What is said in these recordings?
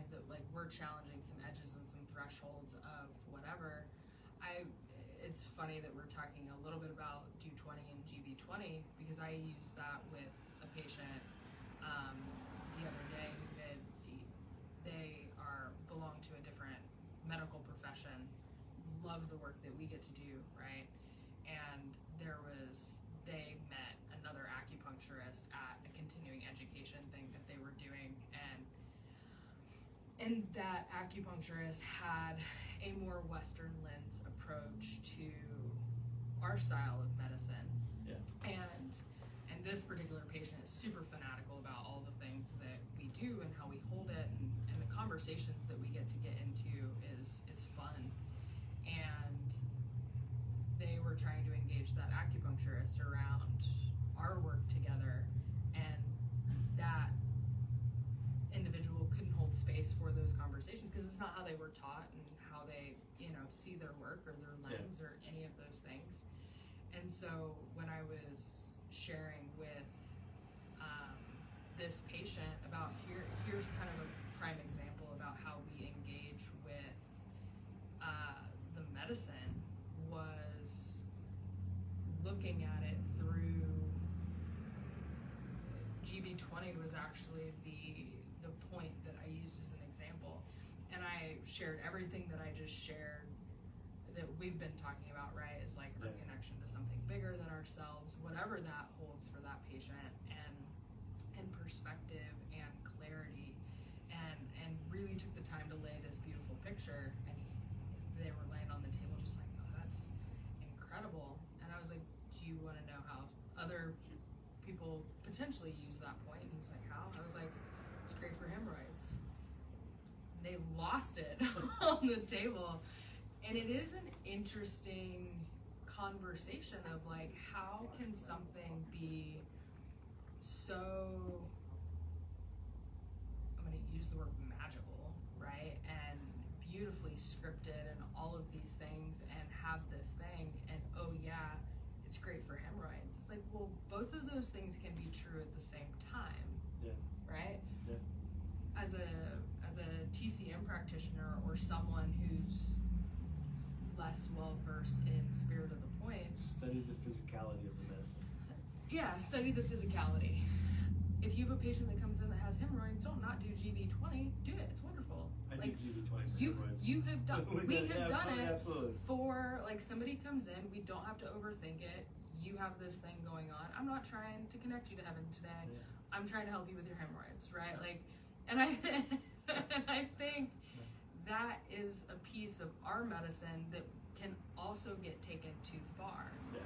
recognize that like we're challenging some edges and some thresholds of whatever. It's funny that we're talking a little bit about DO20 and GB20 because I used that with a patient the other day they belong to a different medical profession, love the work that we get to do, right? And they met another acupuncturist at a continuing education thing that they were doing, and that acupuncturist had a more Western lens approach to our style of medicine. Yeah. And this particular patient is super fanatical about all the things that we do and how we hold it, and the conversations that we get to get into is fun. And they were trying to engage that acupuncturist around our work together, and that individual couldn't hold space for those conversations because it's not how they were taught and how they, see their work or their lens or any of those things. And so when I was sharing with this patient about here's kind of a prime example about how we engage with the medicine, was looking at it through GB20 was actually the point that I used as an example. And I shared everything that I just shared that we've been talking about, right? Is like our connection to something bigger than ourselves, whatever that holds for that patient, and perspective and clarity, and really took the time to lay this beautiful picture. And they were laying on the table just like, oh, that's incredible. And I was like, do you want to know how other people potentially use that point? And he was like, how? I was like, it's great for hemorrhoids. They lost it on the table. And it is an interesting conversation of like, how can something be so, I'm going to use the word magical, right? And beautifully scripted and all of these things, and have this thing, and oh yeah, it's great for hemorrhoids. It's like, well, both of those things can be true at the same time. Yeah. Right? Yeah. As a TCM practitioner or someone who's less well versed in spirit of the point, study the physicality of the medicine. Yeah, study the physicality. If you have a patient that comes in that has hemorrhoids, don't not do GB20. Do it. It's wonderful. I do GB20 for hemorrhoids. You have done. We have done it absolutely. For like somebody comes in. We don't have to overthink it. You have this thing going on. I'm not trying to connect you to heaven today. Yeah. I'm trying to help you with your hemorrhoids, right? Like, and I think that is a piece of our medicine that can also get taken too far. Yeah.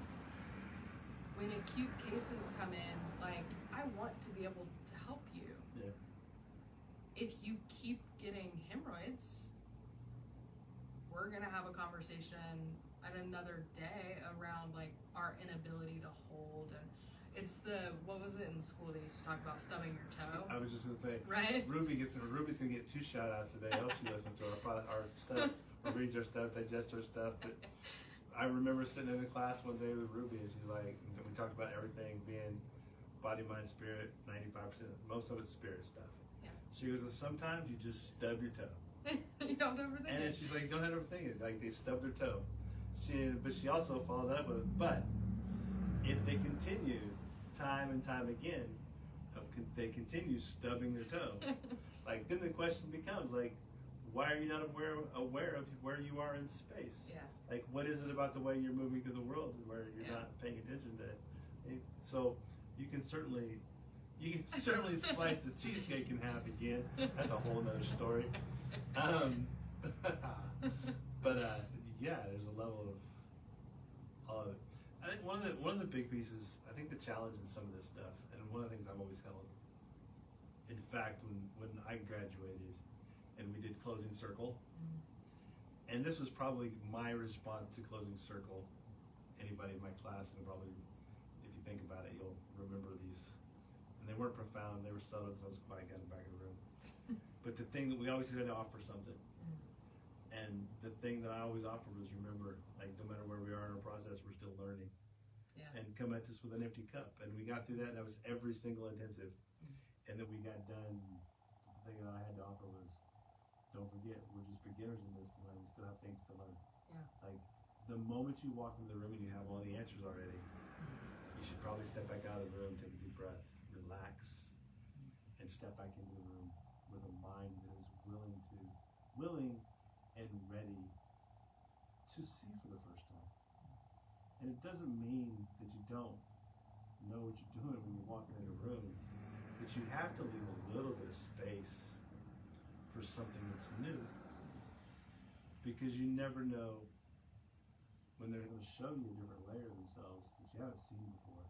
When acute cases come in, like, I want to be able to help you. Yeah. If you keep getting hemorrhoids, we're gonna have a conversation at another day around like our inability to hold. And it's what was it in school they used to talk about, stubbing your toe? I was just gonna say, right? Ruby's gonna get 2 shout outs today. I hope she listens to our stuff, or reads our stuff, digests our stuff. But I remember sitting in the class one day with Ruby, and she's like, we talked about everything being body, mind, spirit, 95%, most of it's spirit stuff. Yeah. She goes, sometimes you just stub your toe. You don't overthink it. And then she's like, don't have to overthink it. Like, they stubbed their toe. But she also followed up with, but if they continue time and time again, they continue stubbing their toe, like, then the question becomes, like, why are you not aware of where you are in space? Yeah. Like, what is it about the way you're moving through the world where you're not paying attention to it? So you can certainly slice the cheesecake in half again. That's a whole nother story. But yeah, there's a level of all of it. I think one of the big pieces, I think the challenge in some of this stuff, and one of the things I've always held, in fact, when I graduated and we did Closing Circle, and this was probably my response to Closing Circle. Anybody in my class can probably, if you think about it, you'll remember these. And they weren't profound, they were subtle because I was a quiet guy in the back of the room. But the thing that we always had to offer something. And the thing that I always offered was, remember, like, no matter where we are in our process, we're still learning. Yeah. And come at this with an empty cup. And we got through that, and that was every single intensive. And then we got done. The thing that I had to offer was, don't forget, we're just beginners in this, and like, we still have things to learn. Yeah. Like, the moment you walk into the room and you have all the answers already, you should probably step back out of the room, take a deep breath, relax, and step back into the room with a mind that is willing and ready to see for the first time. And it doesn't mean that you don't know what you're doing when you're walking in a room, but you have to leave a little bit of space for something that's new, because you never know when they're going to show you a different layer of themselves that you haven't seen before.